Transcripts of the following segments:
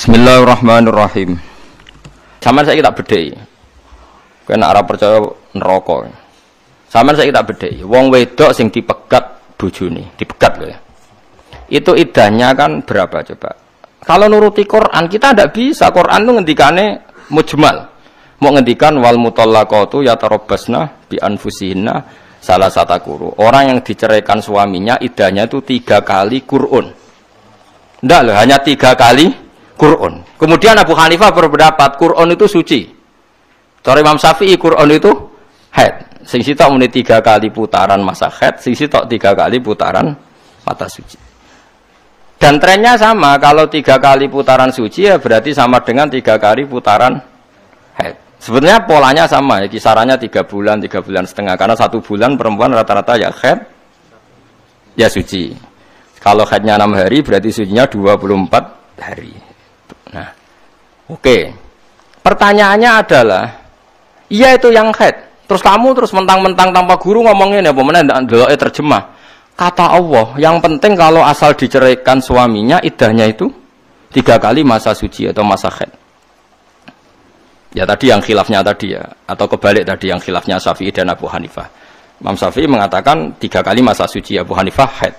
Bismillahirrahmanirrahim. Sampeyan saiki tak bedheki. Kowe nek ora percaya neraka. Sampeyan saiki tak bedheki. Wong wedok sing dipegat bojone, dipegat lho ya. Itu iddahnya kan berapa coba? Kalau nuruti Quran kita ndak bisa. Quran itu ngendikane mujmal. Mau ngendikan wal mutallaqatu yatarabbasna bi anfusihinna salasata quru. Orang yang diceraikan suaminya iddahnya itu 3 kali Qur'an. Ndak loh, hanya 3 kali Qur'an. Kemudian Abu Hanifah berpendapat Qur'an itu suci. Cara Imam Syafi'i Qur'an itu haid. Sing sitok muni 3 kali putaran masa haid, sing sitok 3 kali putaran mata suci. Dan trennya sama, kalau 3 kali putaran suci ya berarti sama dengan 3 kali putaran haid. Sebenarnya polanya sama ya, kisarannya 3 bulan, 3 bulan setengah. Karena 1 bulan perempuan rata-rata ya haid, ya suci. Kalau haidnya 6 hari berarti sucinya 24 hari. Nah, oke. Pertanyaannya adalah, iya itu yang haid. Terus kamu terus mentang-mentang tanpa guru ngomongin ya, pemenang ndelok terjemah. Kata Allah, yang penting kalau asal diceraikan suaminya, iddahnya itu 3 kali masa suci atau masa haid. Ya tadi yang khilafnya tadi ya, atau kebalik tadi yang khilafnya Syafi'i dan Abu Hanifah. Imam Syafi'i mengatakan 3 kali masa suci, Abu Hanifah haid.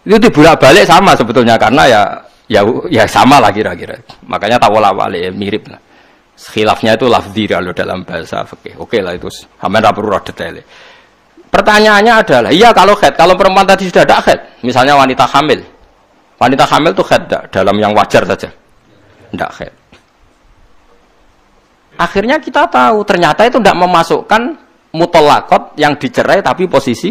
Itu dibolak-balik sama sebetulnya karena ya sama lah kira-kira. Makanya tawala-wali ya, mirip lah. Khilafnya itu lafzi kalau dalam bahasa fikih. Oke lah itu. Hamen ra perlu detail. Pertanyaannya adalah, iya kalau haid, kalau perempuan tadi sudah ada haid, misalnya wanita hamil. Wanita hamil itu haid dalam yang wajar saja. Tidak haid. Akhirnya kita tahu ternyata itu tidak memasukkan mutolakot yang dicerai tapi posisi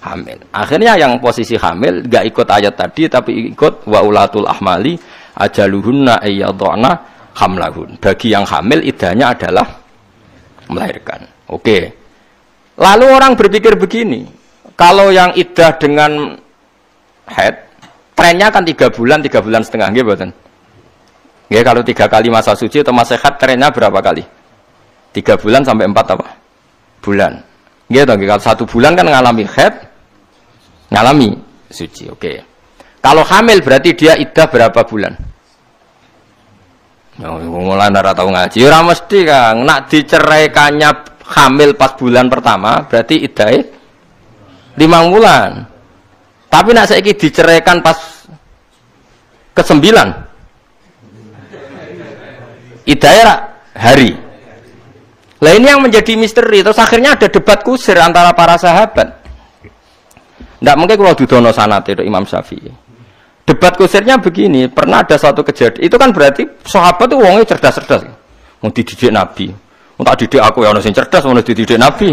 hamil. Akhirnya yang posisi hamil gak ikut ayat tadi tapi ikut wa ulatul ahmali ajaluhunna ayyadhana hamlahun. Bagi yang hamil iddahnya adalah melahirkan. Oke. Lalu orang berpikir begini, kalau yang iddah dengan haid trennya kan 3 bulan setengah nggih mboten? Nggih, kalau 3 kali masa suci atau masa haid trennya berapa kali? 3 bulan sampai 4 apa? Bulan. Nggih toh, kalau 1 bulan kan ngalami haid, ngalami suci. Oke. Kalau hamil berarti dia iddah berapa bulan? Oh, mulai ora tau ngaji. Ora mesti, Kang. Nak diceraikannya hamil pas bulan pertama berarti iddahe 5 bulan. Tapi nak saiki diceraikan pas ke-9 iddahe hari. Lah ini yang menjadi misteri. Terus akhirnya ada debat kusir antara para sahabat. Ndak mungkin kalau dudono sanate itu Imam Syafi'i. Debat kusirnya begini, pernah ada suatu kejadian. Itu kan berarti sahabat itu wongnya cerdas-cerdas. Mau dididik Nabi. Mau tak didik aku ya ono sing cerdas, mau dididik Nabi.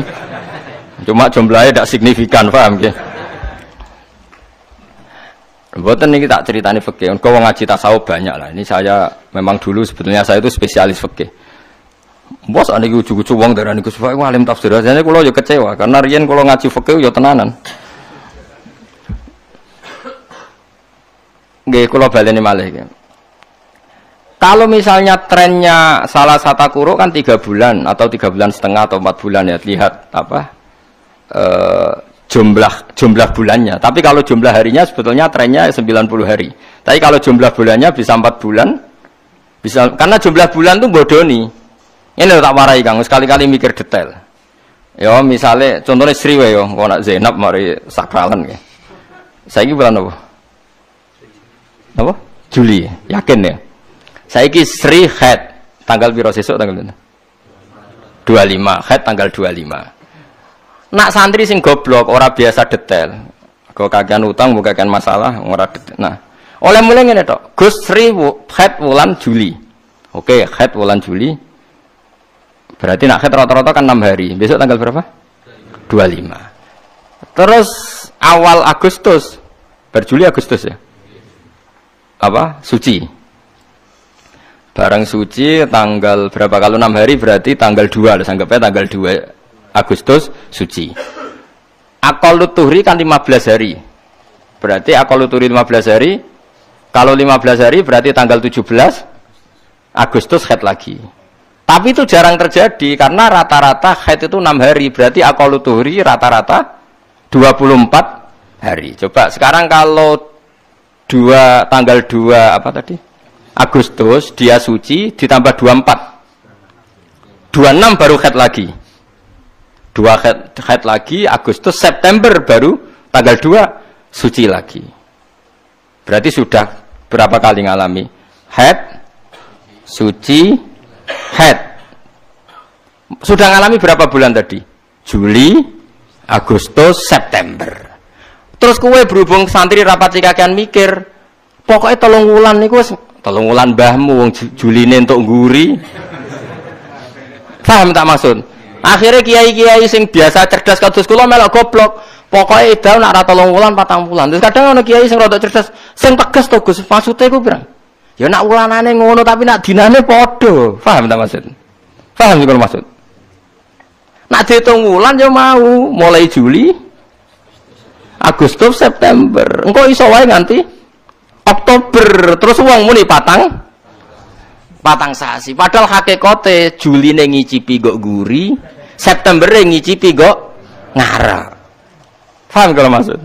Cuma jumlahnya tidak signifikan, paham nggih? Mboten niki tak ceritani fikih. Engko wong ngaji tasawuf banyak lah. Ini saya memang dulu sebetulnya saya itu spesialis fikih. Bos aniki ujug-ujug wong darani Gus Fai alim tafsir. Jane kula yo kecewa karena riyen kula ngaji fikih yo tenanan. Nggih, kula baleni malih iki. Kalau misalnya trennya salah satu kuruk kan 3 bulan atau 3 bulan setengah atau 4 bulan ya, lihat apa jumlah bulannya. Tapi kalau jumlah harinya sebetulnya trennya 90 hari. Tapi kalau jumlah bulannya bisa 4 bulan, bisa karena jumlah bulan tuh bodoni. Ini tak warai Kang, sekali-kali mikir detail. Ya misalnya contohnya Sri wae yo, kok nak Zainab mari sakralan nggih. Saiki bulan apa? Apa? Juli, yakin ya? Saiki Sri haid tanggal piro sesuk tanggal 25, haid tanggal 25. Nak santri sing goblok ora biasa detail. Kok kagian utang bukan kagian masalah ora detail. Nah, oleh mulai ngene tok. Gus Sri haid bulan Juli. Oke, haid bulan Juli. Berarti nak haid rata-rata kan 6 hari. Besok tanggal berapa? 25. Terus awal Agustus. Berjuli Agustus ya. Apa? Suci. Barang suci tanggal berapa? Kalau 6 hari berarti tanggal 2 lah, anggapnya tanggal 2 Agustus suci. Aqallut tuhri kan 15 hari. Berarti aqallut tuhri 15 hari. Kalau 15 hari berarti tanggal 17 Agustus haid lagi. Tapi itu jarang terjadi karena rata-rata haid itu 6 hari. Berarti aqallut tuhri rata-rata 24 hari. Coba sekarang kalau tanggal 2 apa tadi? Agustus dia suci ditambah 24. 26 baru haid lagi. 2 haid lagi Agustus, September baru tanggal 2 suci lagi. Berarti sudah berapa kali ngalami haid, suci, haid. Sudah ngalami berapa bulan tadi? Juli, Agustus, September. Terus kue berhubung santri rapat kakean mikir, pokoknya 3 wulan niku wis 3 wulan mbahmu wong Juline entuk nguri. Paham tak maksud? Akhirnya kiai-kiai sing biasa cerdas kados kula melok goblok. Pokoknya edaw nak ra 3 wulan 4 wulan. Terus kadang ana kiai sing rada cerdas, sing tegas to Gus, maksude ku pirang? Ya nak wulanane ngono tapi nak dinane padha. Paham tak maksud? Paham sing maksud? Nak dihitung wulan ya mau mulai Juli, Agustus, September. Engko iso wae nganti Oktober. Terus wong muni patang sasi. Padahal hakikate Juline ngicipi kok guri, September ngicipi kok ngarep. Paham kalau maksud?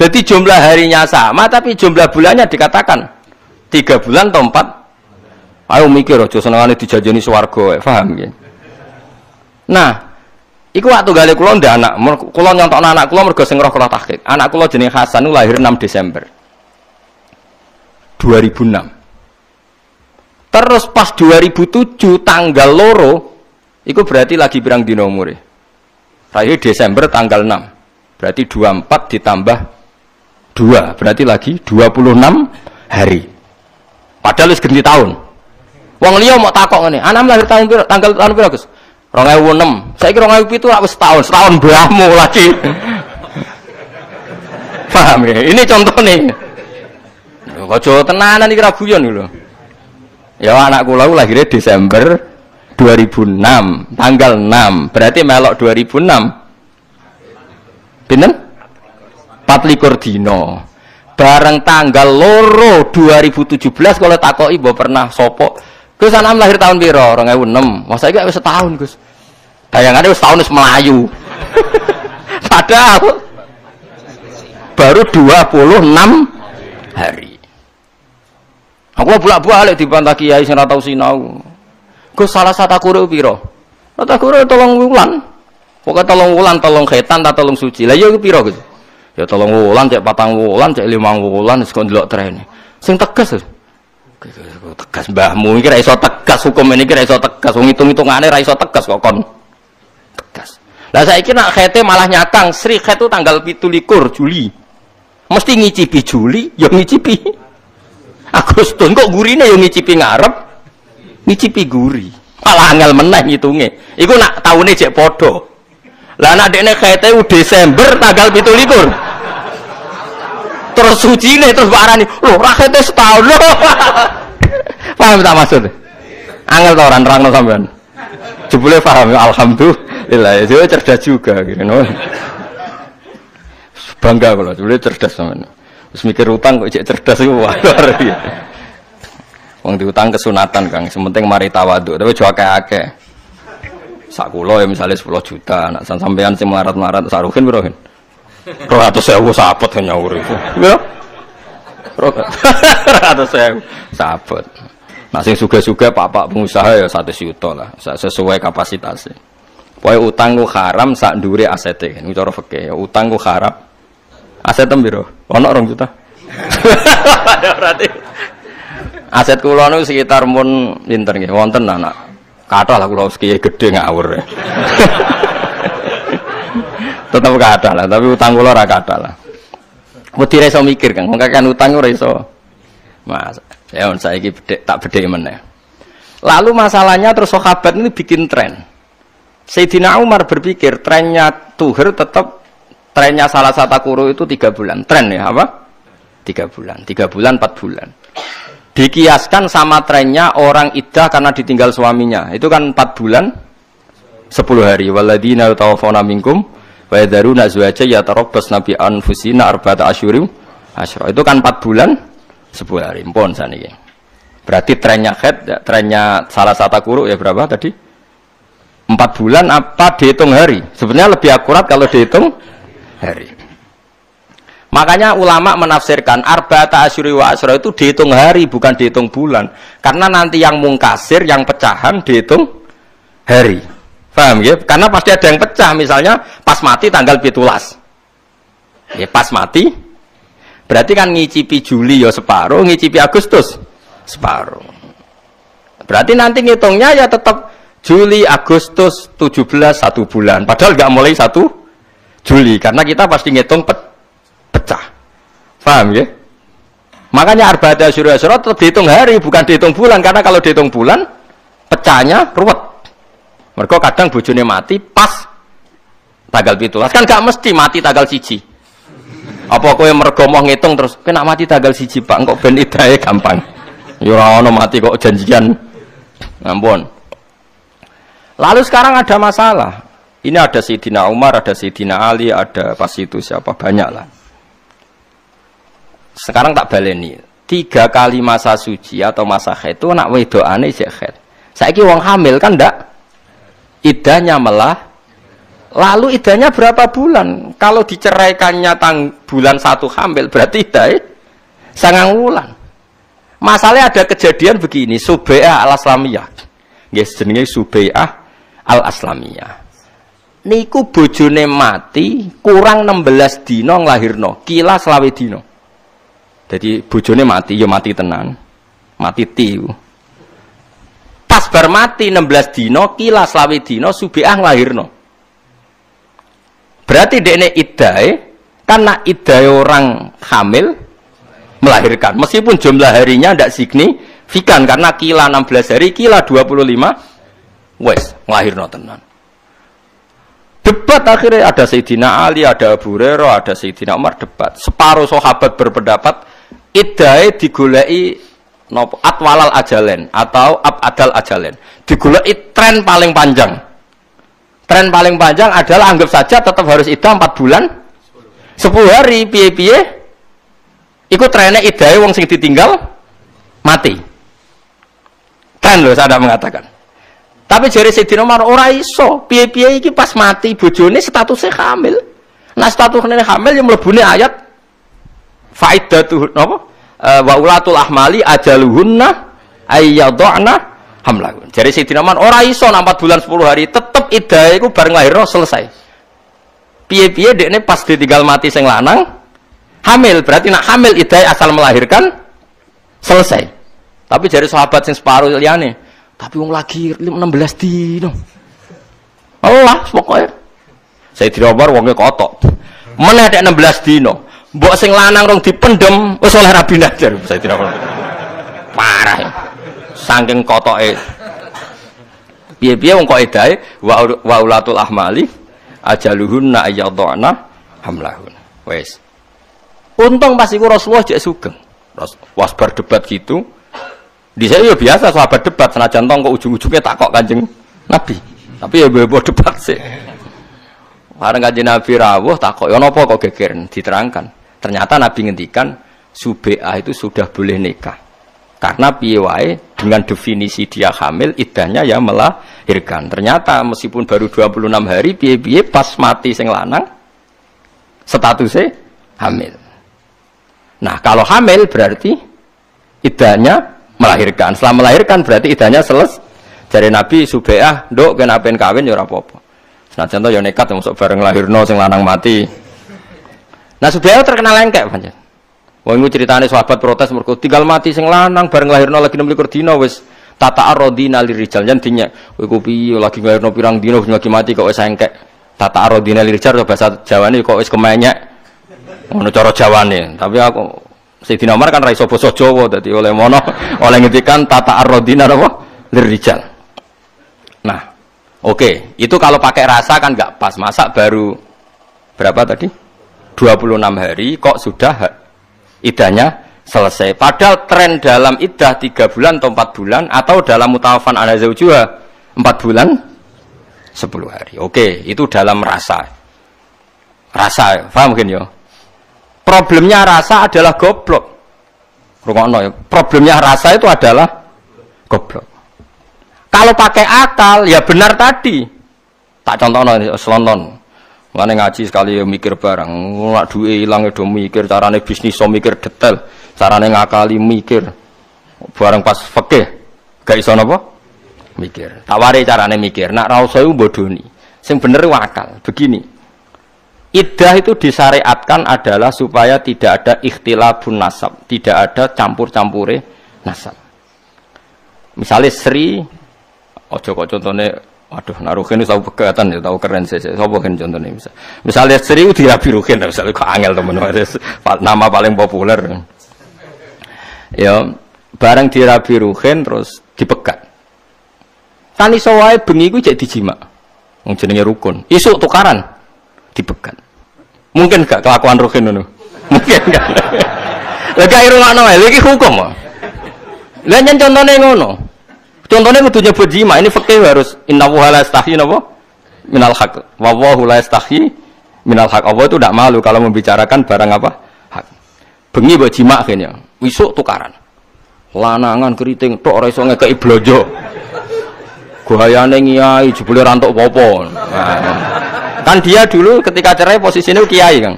Jadi jumlah harinya sama tapi jumlah bulannya dikatakan 3 bulan atau 4. Ayo mikir aja senengane dijajani swarga, paham nggih? Nah, iku waktu gale kula ndak anak, kula nyontokno anak kula mergo sing roh kula tahqiq. Anak kula jenenge Hasan lahir 6 Desember 2006. Terus pas 2007 tanggal loro, iku berarti lagi pirang dina umure. Lahir Desember tanggal 6. Berarti 24 ditambah 2, berarti lagi 26 hari. Padahal wis ganti tahun. Wong liya mau takok ngene, "Anam lahir tahun piro? Tanggal tahun piro, Gus?" 2006. Saiki 2007 wis setahun mbahmu lagi. Paham ya? Ini contoh nih. Aja tenanan iki ra guyon lho. Ya anak kula lahirnya Desember 2006, tanggal 6. Berarti melok 2006. Pinten? 24 dina. Bareng tanggal loro 2017 kalau takoki mbok pernah sapa? Gus Anam lahir tahun piro? 2006. Masa iki wis setahun, Gus. Bayangane wis setahun wis melayu. Padahal baru 26 hari. Aku bolak-balik dibantah kiai sing ora tau sinau. Gus salah satu kuru piro? Rata kuru 3 wulan. Pokoke 3 wulan 3 khitan ta 3 suci. Lah ya iku piro, Gus? Ya 3 wulan cek 4 wulan cek 5 wulan wis kok ndelok trene. Sing tegas. Tegas mbahmu iki ra iso tegas, hukum ini iki ra iso tegas. Wong hitung-hitungane ra iso tegas kok kon. Tegas. Lah saiki nak khete malah nyakang, Sri khet itu tanggal 17 Juli. Mesti ngicipi Juli, ya ngicipi Agustus. Kok gurine ya ngicipi ngarep, ngicipi guri. Malah angel meneh ngitunge. Iku nak taune jek padha. Lah nek dekne khete Desember tanggal 17. Terus sucine terus barani, lho ra khete setahun lho. Paham tak maksud? Angel ta ora nerangno sampean. Jebule paham ya alhamdulillah. Dia cerdas juga gitu. Bangga kula, jebule cerdas sampean. Terus mikir utang kok cek cerdas iku luar biasa. Wong diutang kesunatan Kang, sementing mari tawadhu, tapi aja akeh-akeh. Sak kula ya misale 10 juta, nek sampean sing melarat-melarat saruhin piro kan? 200.000 sapet nyaur itu. Ya. 200.000 sapet. Nah sing sugih-sugih pak-pak pengusaha ya 100 juta lah, sesuai kapasitasnya. Pokoke utang ku haram sak ndure asete, niku cara fikih. Utang ku haram. Aset piro? Ono 2 juta. Berarti aset kula niku sekitar mun pinter nggih, wonten anak. Kathah lah kula kiye gedhe ngawur. Tetep kathah lah, tapi utang kula ora kathah lah. Wedi ra iso mikir Kang, wong kakean utang ora iso. Mas, ya saiki tak bedhek meneh. Lalu masalahnya terus sahabat ini bikin tren. Sayyidina Umar berpikir trennya Tuhur tetap trennya salah satu kuru itu 3 bulan. Tren ya apa? 3 bulan. 3 bulan, 4 bulan. Dikiaskan sama trennya orang iddah karena ditinggal suaminya. Itu kan 4 bulan 10 hari. Waladina yatawaffawna minkum wa yadharuna azwaja yatarabbasna bi anfusina arba'ata asyhurin asyra. Itu kan 4 bulan 10 hari. Mpun saniki. Berarti trennya haid, trennya salah satu kuru ya berapa tadi? 4 bulan apa dihitung hari? Sebenarnya lebih akurat kalau dihitung hari. Makanya ulama menafsirkan arba'ata asyuri wa asyra itu dihitung hari bukan dihitung bulan. Karena nanti yang mungkasir, yang pecahan dihitung hari. Paham ya? Karena pasti ada yang pecah, misalnya pas mati tanggal 17. Ya pas mati berarti kan ngicipi Juli ya separuh, ngicipi Agustus separuh. Berarti nanti ngitungnya ya tetap Juli, Agustus, 17 1 bulan. Padahal nggak mulai 1 Juli karena kita pasti ngitung pecah. Paham ya? Makanya arba'ata asyura tetap dihitung hari bukan dihitung bulan karena kalau dihitung bulan pecahnya ruwet. Mergo kadang bojone mati pas tanggal 17 kan gak mesti mati tanggal 1. Apa kowe mergo mau ngitung terus kena mati tanggal 1 Pak kok ben idahe gampang. Ya ora ono mati kok janjian. Ngampun. Lalu sekarang ada masalah. Ini ada Sayyidina Umar, ada Sayyidina Ali, ada pas itu siapa banyak lah. Sekarang tak baleni. 3 kali masa suci atau masa haid itu nak wedokane isih haid. Saiki wong hamil kan ndak idahnya melah. Lalu idahnya berapa bulan? Kalau diceraikannya bulan 1 hamil berarti idahnya 9 bulan. Masalahnya ada kejadian begini, Subai'ah al-Aslamiyah. Nggih jenenge Subai'ah al-Aslamiyah. Niku bojone mati kurang 16 dina nglahirno, kila 20 dina. Jadi bojone mati ya mati tenan. Mati tiu. Pas bar mati 16 dina, kila 20 dina Subai'ah nglahirno. Berarti dekne iddahe karena iddahe orang hamil melahirkan. Meskipun jumlah harinya tidak signifikan karena kila 16 hari, kila 25 wes nglahirno tenan. Debat akhirnya ada Sayyidina Ali, ada Abu Hurairah, ada Sayyidina Umar debat. Separuh sahabat berpendapat iddahe digoleki napa atwalal ajalen atau abadal ajalen. Digoleki tren paling panjang. Tren paling panjang adalah anggap saja tetap harus iddah 4 bulan 10 hari piye-piye iku trennya iddahe wong sing ditinggal mati. Tren lho saya mengatakan. Tapi jari Sayyidina Umar ora iso, piye-piye iki pas mati bojone statusnya hamil. Nah statusnya hamil yang mlebune ayat faidatu napa? Wa ulatul ahmali ajaluhunna ayyadhana hamlahun. Jari Sayyidina Umar ora iso 4 bulan 10 hari tetep iddahe iku bareng lahirno selesai. Piye-piye dekne pas ditinggal mati sing lanang hamil, berarti nak hamil iddahe asal melahirkan selesai. Tapi jari sahabat sing separuh liyane tapi wong lagi 16 dino. Allah pokoknya. Sayyidina Umar wonge kotok. Meneh nek 16 dino, mbok sing lanang rong dipendem wis oleh rabi najar Sayyidina Umar. Parah. Saking kotoke. Piye-piye wong kok edahe wa ulatul ahmali ajaluhunna ayyadhana hamlahun. Wes. Untung pas iku Rasulullah jek sugeng. Wasbar debat gitu. Di saya ya biasa sahabat debat senajan tong kok ujung-ujungnya tak kok Kanjeng Nabi. Tapi ya bebo debat sih. Bareng Kanjeng Nabi rawuh tak kok ya napa kok geger diterangkan. Ternyata Nabi ngendikan Subai'ah itu sudah boleh nikah. Karena piye wae dengan definisi dia hamil iddahnya ya melahirkan. Ternyata meskipun baru 26 hari piye-piye pas mati sing lanang statusnya hamil. Nah, kalau hamil berarti iddahnya melahirkan. Setelah melahirkan berarti iddahnya selesai. Dari Nabi Subai'ah, "Nduk kena pengen kawin ya ora apa-apa." Senajan to ya nekat masuk bareng lahirno sing lanang mati. Nah, Subai'ah terkenal lengkek pancen. Wong iku critane sahabat protes mergo tinggal mati sing lanang bareng lahirno lagi 26 dina wis tata'arrodina lirijal jan dinyek. Kowe ku piye lagi lahirno pirang dina wis lagi mati kok wis engkek. Tata'arrodina lirijal bahasa Jawane kok wis kemenyek. Ngono cara Jawane. Tapi aku Sayyidina Umar kan ra iso basa Jawa dadi oleh mono oleh ngendikan tata'arrodina apa lirijal. Nah, oke, itu kalau pakai rasa kan enggak pas. Masa baru berapa tadi? 26 hari kok sudah iddahnya selesai. Padahal tren dalam iddah 3 bulan atau 4 bulan atau dalam mutawafan ala zaujuha 4 bulan 10 hari. Oke, itu dalam rasa. Rasa, paham mungkin ya? Problemnya rasa adalah goblok. Rungokno ya. Problemnya rasa itu adalah goblok. Kalau pakai akal ya benar tadi. Tak contohno selonton. Mulane ngaji sekali ya mikir barang, nek duwe ilang do mikir, carane bisnis so mikir detail, carane ngakali mikir. Barang pas fikih gak iso napa? Mikir. Tawari carane mikir, nek ra usah bodoni. Sing bener wakal. Begini. Iddah itu disyariatkan adalah supaya tidak ada ikhtilafun nasab, tidak ada campur-campure nasab. Misalnya Sri, ojo kok contohnya. Waduh, naruhin itu tahu pegatan ya, tahu keren sih. Sopo kan contohnya misalnya Sri itu dirabi ruhin, misalnya kok angel temen, nama paling populer. Ya, bareng dirabi ruhin terus dipegat. Tani sawai bengi ku jadi dijima, jenenge rukun. Isuk tukaran, dipegat. Mungkin gak kelakuan ruhin itu? Mungkin gak. Lagi irungakno lagi hukum. Lah nyen contohnya ngono. Contohnya kudu nyebut jima, ini fikih harus innallaha la yastahi napa minal haq. Wallahu la yastahi minal haq. Allah itu tidak malu kalau membicarakan barang apa? Hak. Bengi mbok jima kene. Wisuk tukaran. Lanangan keriting tok ora iso ngekeki blojo. Gayane ngiyai jebule ra entuk apa-apa. Kan dia dulu ketika cerai posisinya kiai, Kang.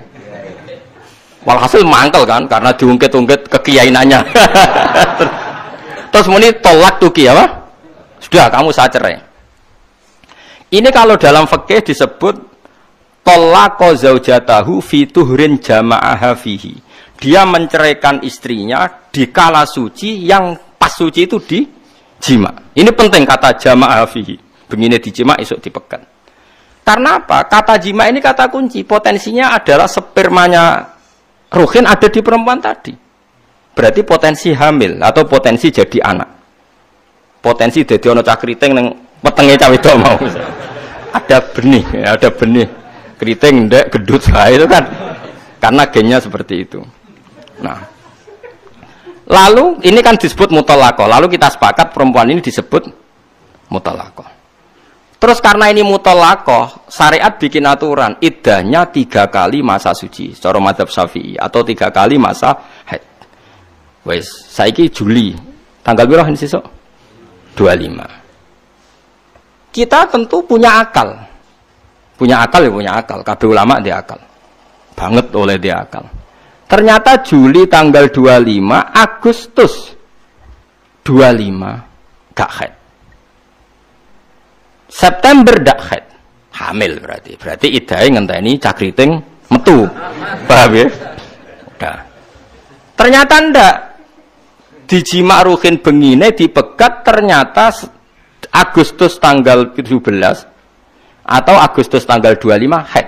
Walhasil mangkel kan karena diungkit-ungkit kekiainannya. Terus muni tolak tuki apa? Sudah kamu saya cerai. Ini kalau dalam fikih disebut talaqa zaujatahu fi tuhrin jama'aha fihi. Dia menceraikan istrinya di kala suci yang pas suci itu di jima. Ini penting kata jama'aha fihi. Begini di jima esok dipegat. Karena apa? Kata jima ini kata kunci. Potensinya adalah spermanya ruhin ada di perempuan tadi. Berarti potensi hamil atau potensi jadi anak. Potensi dadi ana cah kriting ning wetenge cah wedok mau. Ada benih kriting ndek gedut itu kan. Karena gennya seperti itu. Nah. Lalu ini kan disebut muthalaqah. Lalu kita sepakat perempuan ini disebut muthalaqah. Terus karena ini muthalaqah, syariat bikin aturan iddahnya 3 kali masa suci secara mazhab Syafi'i atau 3 kali masa haid. Wes, saiki Juli. Tanggal berapa ini sesuk? 25. Kita tentu punya akal. Punya akal ya punya akal. Kabeh ulama dia akal. Banget oleh dia akal. Ternyata Juli tanggal 25, Agustus 25 gak haid. September gak haid. Hamil berarti. Berarti iddahe ngenteni cakriting metu. Paham ya? Udah. Ternyata ndak. Dijima ruhin bengine dipegat ternyata Agustus tanggal 17 atau Agustus tanggal 25 haid.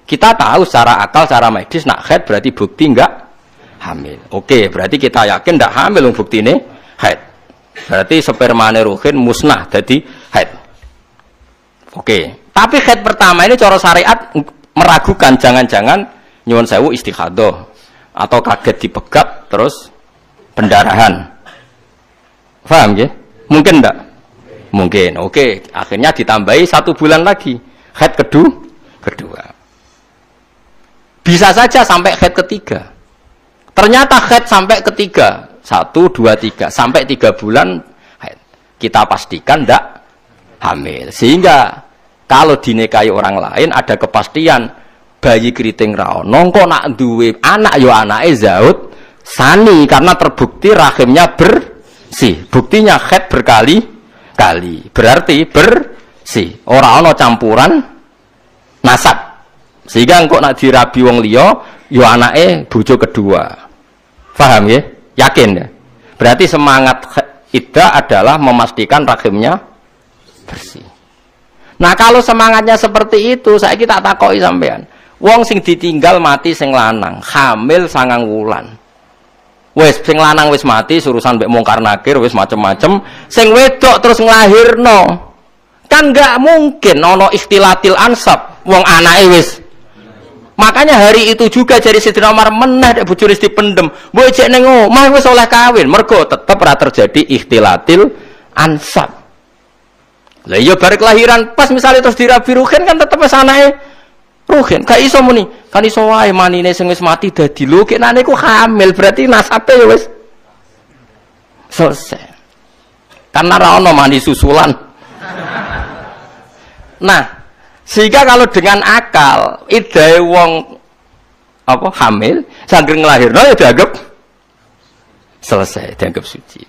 Kita tahu secara akal, secara medis nak haid berarti bukti enggak hamil. Oke, berarti kita yakin enggak hamil bukti ini haid. Berarti spermane ruhin musnah jadi haid. Oke, tapi haid pertama ini cara syariat meragukan jangan-jangan nyuwun sewu istikhadah atau kaget dipegat terus pendarahan. Paham ya? Mungkin enggak? Mungkin. Oke, akhirnya ditambahi 1 bulan lagi. Haid kedua. Bisa saja sampai haid ketiga. Ternyata haid sampai ketiga. 1, 2, 3. Sampai 3 bulan haid. Kita pastikan enggak hamil. Sehingga kalau dinikahi orang lain ada kepastian bayi keriting ra ono kok nak duwe anak yo anake zaud sani karena terbukti rahimnya bersih. Buktinya haid berkali-kali. Berarti bersih. Ora ana campuran nasab. Sehingga engkau nak dirabi wong liya yo anake bojo kedua. Paham ya? Yakin ya? Berarti semangat iddah adalah memastikan rahimnya bersih. Nah, kalau semangatnya seperti itu, saya kita takoki sampean. Wong sing ditinggal mati sing lanang, hamil 9 wulan. Wes sing lanang wis mati urusan mbek mungkar nakir wis macem-macem, sing wedok terus nglahirno. Kan enggak mungkin ana ikhtilatil ansab, wong anake wis. Makanya hari itu juga jadi Sayyidina Umar meneh nek bojone dipendem. Mbok cek ning omah wis oleh kawin, mergo tetep ora terjadi ikhtilatil ansab. Lah iya barek lahiran pas misalnya terus dirabi ruhin kan tetep wis anake ruhin. Gak iso muni, kan iso wae manine sing wis mati dadi lho kenane ku hamil, berarti nasabe ya wis selesai. Karena ra ono mandi susulan. Nah, Sehingga kalau dengan akal, iddahe wong apa hamil, sangger nglahirno ya dianggap selesai, dianggap suci.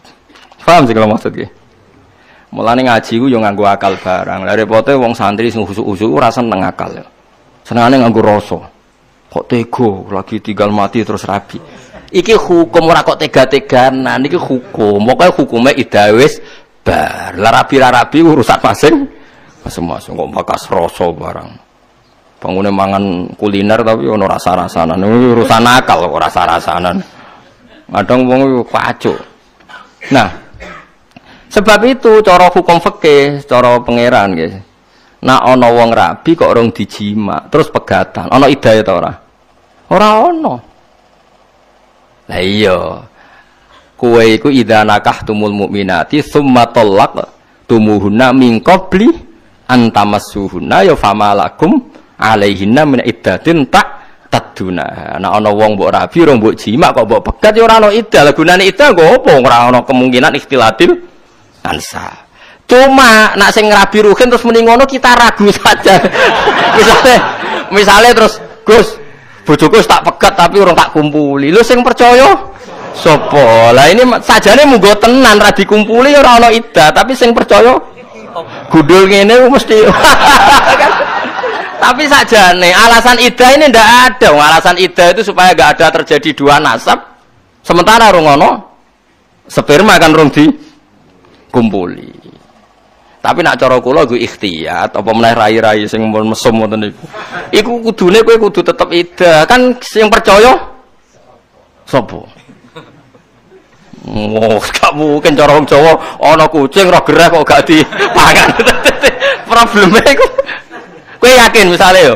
Paham sih kalau maksudnya? Mulane ngaji ku yo nganggo akal barang. Lah repote wong santri sing khusuk-khusuk ora seneng akal. Senengane nganggo rasa. Kok tega lagi tinggal mati terus rabi. Iki hukum ora kok tega-teganan, iki hukum. Pokoke hukume iddah wis bar. Lah rabi urusan masing-masing kok bakas rasa barang. Bangune mangan kuliner tapi ono rasa-rasanan. Urusan akal kok rasa-rasanan. Kadang wong yo kacuk. Nah, sebab itu cara hukum fikih, cara pangeran guys. Nah ana wong rabi kok orang dijima, terus pegatan. Ana iddah ta ora? Ora ana. Lah iya. Kowe iku idza nakahtumul mukminati tsumma talaqtumuhunna min qabli an tamassuhunna ya famalakum alaihinna min iddatin taduna. Nah ana wong mbok rabi, ora mbok jima kok mbok pegat ya ora ana iddah. Lah gunane iddah nggo apa? Ora ana kemungkinan ikhtilatil ansab. Cuma nak sing rabi ruhin terus muni ngono kita ragu saja. Misalnya terus Gus, bojoku tak pegat tapi urung tak kumpuli. Lho sing percaya sapa? Lah ini sajane munggo tenan ra dikumpuli ora ana iddah, tapi sing percaya gundul ngene mesti. Tapi sajane alasan iddah ini ndak ada. Alasan iddah itu supaya enggak ada terjadi dua nasab. Sementara rung ono sperma kan rung dikumpuli. Tapi nak cara kula gue ikhtiyat apa meneh rai-rai sing mesum ngoten niku. Iku kudune kowe kudu tetep iddah. Kan sing percaya sapa? Oh, gak mungkin cara wong Jawa ana kucing roh gerah kok gak dipangan. Probleme iku. Kowe yakin misale yo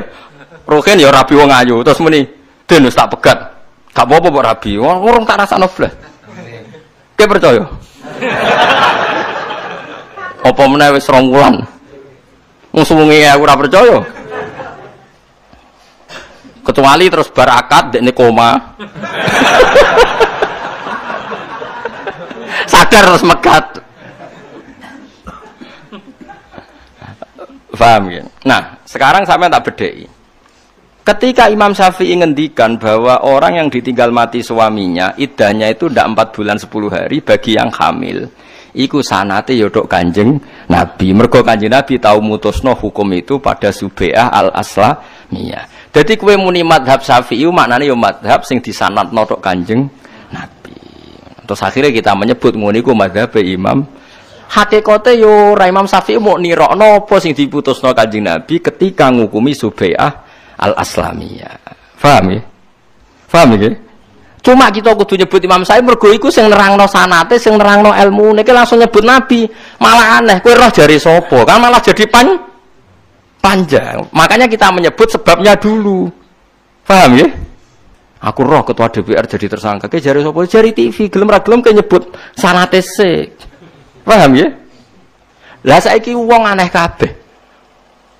Rohin ya rabi wong ayu terus muni, "Den wis tak pegat." Gak apa-apa kok rabi. Wong tak rasakno blas. Kowe percaya? Apa meneh wis 2 wulan. Wong suwengi aku ora percaya. Kecuali terus bar akad dekne koma. Sadar terus megat. Paham ya? Nah, sekarang sampean tak bedheki. Ketika Imam Syafi'i ngendikan bahwa orang yang ditinggal mati suaminya, iddahnya itu ndak 4 bulan 10 hari bagi yang hamil. Iku sanate ya tok Kanjeng Nabi. Mergo Kanjeng Nabi tau mutusno hukum itu pada Subai'ah al-Aslamiyah. Dadi kowe muni mazhab Syafi'i maknane ya mazhab sing disanadno tok Kanjeng Nabi. Terus akhirnya kita menyebut ngono iku mazhab Imam. Hakikate yo ora Imam Syafi'i mau nirokno apa sing diputusno Kanjeng Nabi ketika ngukumi Subai'ah al-Aslamiyah. Paham ya? Paham ya? Cuma kita kudu nyebut Imam Syafi'i mergo iku sing nerangno sanate, sing nerangno ilmune. Iki langsung nyebut Nabi. Malah aneh, kowe roh jari sapa? Kan malah jadi panjang. Makanya kita menyebut sebabnya dulu. Paham ya? Aku roh ketua DPR jadi tersangka. Ke jari sapa? Jari TV. Gelem ra gelem ke nyebut sanate sik. Paham ya? Lah saiki wong aneh kabeh.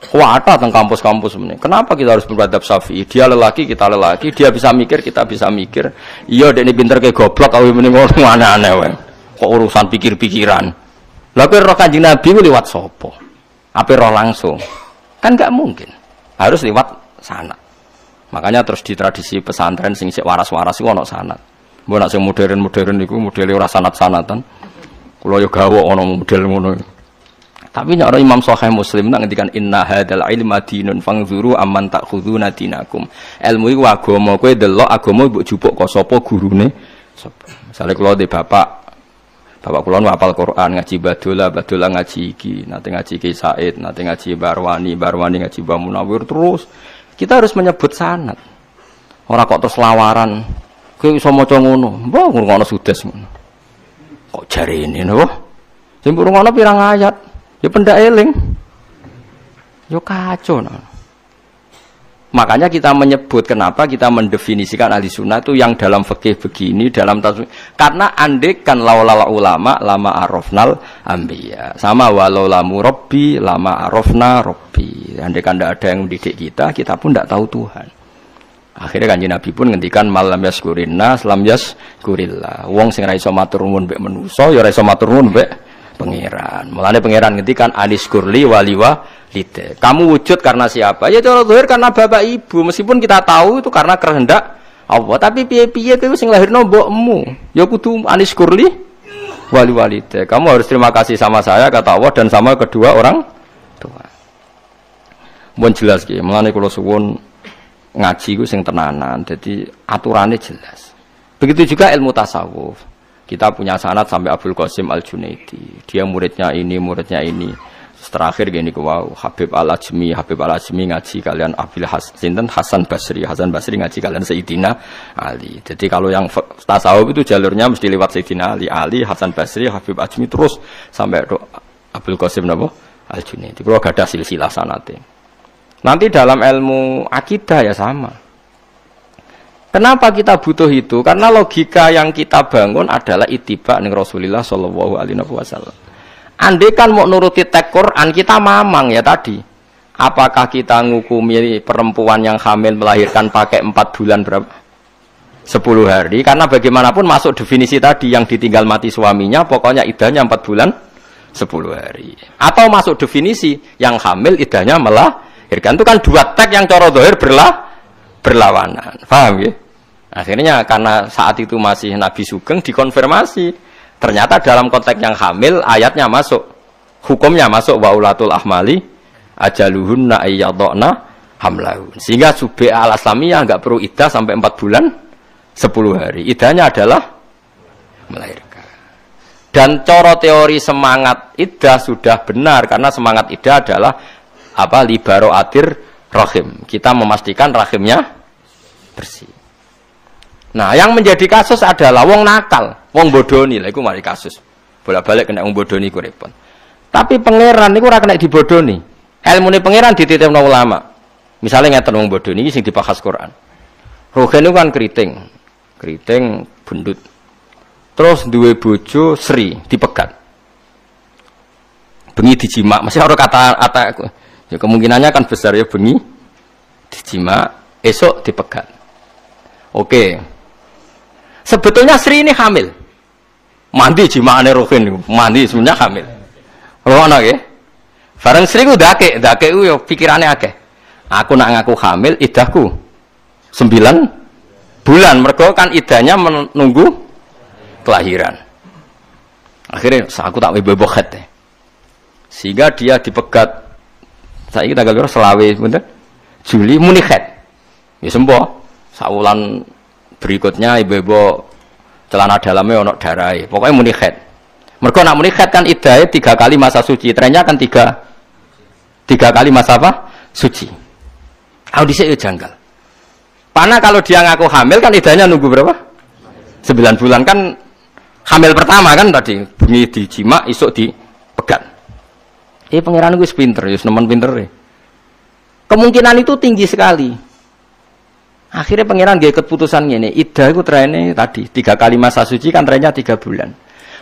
Kuata teng kampus-kampus ini. Kenapa kita harus beradab Syafi'i? Dia lelaki, kita lelaki. Dia bisa mikir, kita bisa mikir. Iya, dekne pinter kayak goblok. Kau ini ngono aneh-aneh wae. Kok urusan pikir-pikiran. Lah kowe roh Kanjeng Nabi ku liwat sapa? Apa roh langsung? Kan enggak mungkin. Harus liwat sanad. Makanya terus di tradisi pesantren sing sik waras-waras iku ana sanad. Mbok nek sing modern-modern niku modele ora sanad-sanatan. Kula yo gawok ana model ngono. Tapi nek Imam Sahih Muslim nak ngendikan inna hadzal ilma dinun fangzuru amman ta'khuduna dinakum. Ilmu iku agama, kowe delok agama mbok jupuk kok sapa gurune. Misale kula di bapak kula hafal Quran, ngaji Badola ngaji iki, nate ngaji Ki Said, nate ngaji Barwani ngaji Mbah Munawir terus. Kita harus menyebut sanad. Ora kok terus lawaran. Kowe iso maca ngono, mbok ngono sudes ngono. Kok jarene napa? Sing ngono pirang ayat? Ya pendak eling. Ya kacau. Nah. Makanya kita menyebut kenapa kita mendefinisikan ahli sunnah itu yang dalam fikih begini, dalam tasawuf. Karena andekan laulala ulama lama arafnal anbiya. Sama walau lamu rabbi lama arafna rabbi. Andekan tidak ada yang mendidik kita pun tidak tahu Tuhan. Akhirnya Kanjeng Nabi pun ngendikan malam yaskurinna lam yaskurillah. Wong sing ra iso matur nuwun mbek manusa ya ra iso matur nuwun mbek Pangeran. Mulane pangeran ngendikan aniskurli waliwa lite. Kamu wujud karena siapa? Ya cara zahir karena bapak ibu. Meskipun kita tahu itu karena kehendak Allah, tapi piye-piye kowe sing lahirno mbokmu. Ya kudu aniskurli waliwalite. Kamu harus terima kasih sama saya kata Allah dan sama kedua orang tua. Mun jelas ki, mulane kula suwun ngaji ku sing tenanan. Jadi aturannya jelas. Begitu juga ilmu tasawuf. Kita punya sanad sampai Abdul Qasim Al-Junaidi. Dia muridnya ini, muridnya ini. Terakhir gini wow, Habib Al-Ajmi ngaji kalian Hasan Basri ngaji kalian Sayyidina Ali. Jadi kalau yang tasawuf itu jalurnya mesti lewat Sayyidina Ali, Hasan Basri, Habib Ajmi terus sampai Abdul Qasim Al-Junaidi. Kalau ada silsilah sanate. Nanti dalam ilmu akidah ya sama. Kenapa kita butuh itu? Karena logika yang kita bangun adalah ittiba ning Rasulullah sallallahu alaihi wasallam. Andai kan mau nuruti teks Quran kita mamang ya tadi. Apakah kita ngukumi perempuan yang hamil melahirkan pakai 4 bulan berapa? 10 hari. Karena bagaimanapun masuk definisi tadi yang ditinggal mati suaminya pokoknya iddahnya 4 bulan 10 hari. Atau masuk definisi yang hamil iddahnya melahirkan. Itu kan dua teks yang cara zahir berlawanan. Paham ya? Akhirnya karena saat itu masih Nabi Sugeng dikonfirmasi. Ternyata dalam konteks yang hamil ayatnya masuk. Hukumnya masuk wa ulatul ahmali ajaluhunna ayyadna hamlahun. Sehingga subi al-aslamiyah enggak perlu iddah sampai 4 bulan 10 hari. Iddahnya adalah melahirkan. Dan coro teori semangat iddah sudah benar karena semangat iddah adalah libaro atir rahim. Kita memastikan rahimnya bersih. Nah, yang menjadi kasus adalah wong nakal, wong bodoni. Lah iku mari kasus. Bolak-balik kena wong bodoni ku repot. Tapi pangeran niku ora kena dibodoni. Ilmune pangeran dititipno ulama. Misalnya ngeten wong bodoni iki sing dibahas Quran. Rogen niku kan keriting bundut. Terus duwe bojo Sri dipegat. Bengi dijima, masih ora kata ya kemungkinannya kan besar ya bengi dijima, esok dipegat. Oke. Sebetulnya Sri ini hamil. Mandi jimaane Rohin, mandi sebenarnya hamil. Ngono nggih. Bareng Sri ku dake ku yo pikirane akeh. Aku nak ngaku hamil iddahku 9 bulan. Mergo kan iddahnya menunggu kelahiran. Akhirnya aku tak bebokhet. Sehingga dia dipegat. Saiki tanggal piro selawe bener? Juli muni khet. Ya sempo. Saulan berikutnya ibu-ibu celana dalamnya ono darai. Pokoknya muni khed. Mergo nak muni khed kan iddahe 3 kali masa suci. Trennya kan 3 kali masa apa? Suci. Audisi itu janggal. Karena kalau dia ngaku hamil kan iddahnya nunggu berapa? 9 bulan kan hamil pertama kan tadi. Bengi dijima, isuk dipegat. Pangeran gue pinter, ya nemen pinter ya. Kemungkinan itu tinggi sekali. Akhirnya pangeran gak ikut putusan ini. Iddah itu trennya tadi 3 kali masa suci kan trennya 3 bulan.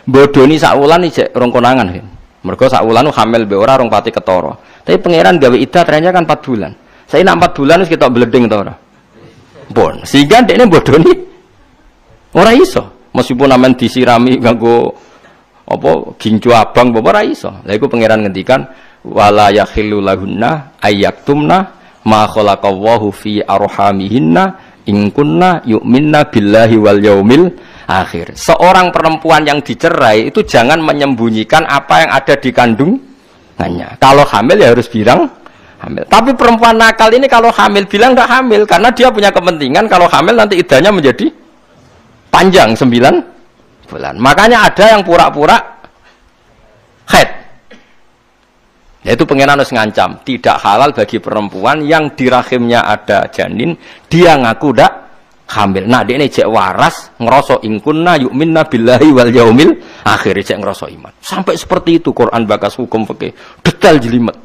Bodoni saulan ijek rong konangan kan. Mergo saulan hamil be ora rong pati ketara. Tapi pangeran gawe iddah trennya kan 4 bulan. Saya nak 4 bulan wis ketok bleding to ora. Pun. Sehingga dekne bodoni ora iso. Meskipun amen disirami nganggo gincu abang ora iso. Lha iku pangeran ngendikan wala yakhillu lahunna ayyaktumna ma khalaqallahu fi arhamihinna in kunna yu'minna billahi wal yaumil akhir. Seorang perempuan yang dicerai itu jangan menyembunyikan apa yang ada di kandungannya. Kalau hamil ya harus bilang hamil. Tapi perempuan nakal ini kalau hamil bilang enggak hamil karena dia punya kepentingan kalau hamil nanti iddahnya menjadi panjang 9 bulan. Makanya ada yang pura-pura haid. Yaitu pengenan harus ngancam tidak halal bagi perempuan yang di rahimnya ada janin dia ngaku ndak hamil. Nah dia ini cek waras ngerosok ingkunna yu'minna billahi wal yaumil akhir cek ngerosok iman. Sampai seperti itu Quran bakas hukum fikih detail jelimet.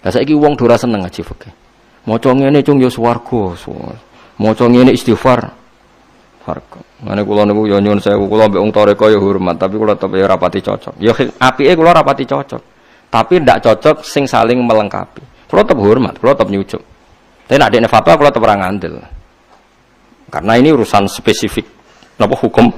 Lah saiki wong dora seneng ngaji fikih. Maca ngene cung yo swarga. Maca ngene istighfar. Farko. Ngene kula niku yo nyuwun sewu kula mbek wong toreko yo hormat tapi kula tetep yo rapati cocok. Yo apike kula rapati cocok. Tapi tidak cocok sing saling melengkapi. Kalau tetap hormat, kalau tetap nyucuk. Tapi nak dekne fatwa kalau tetap orang ngandel. Karena ini urusan spesifik. Napa hukum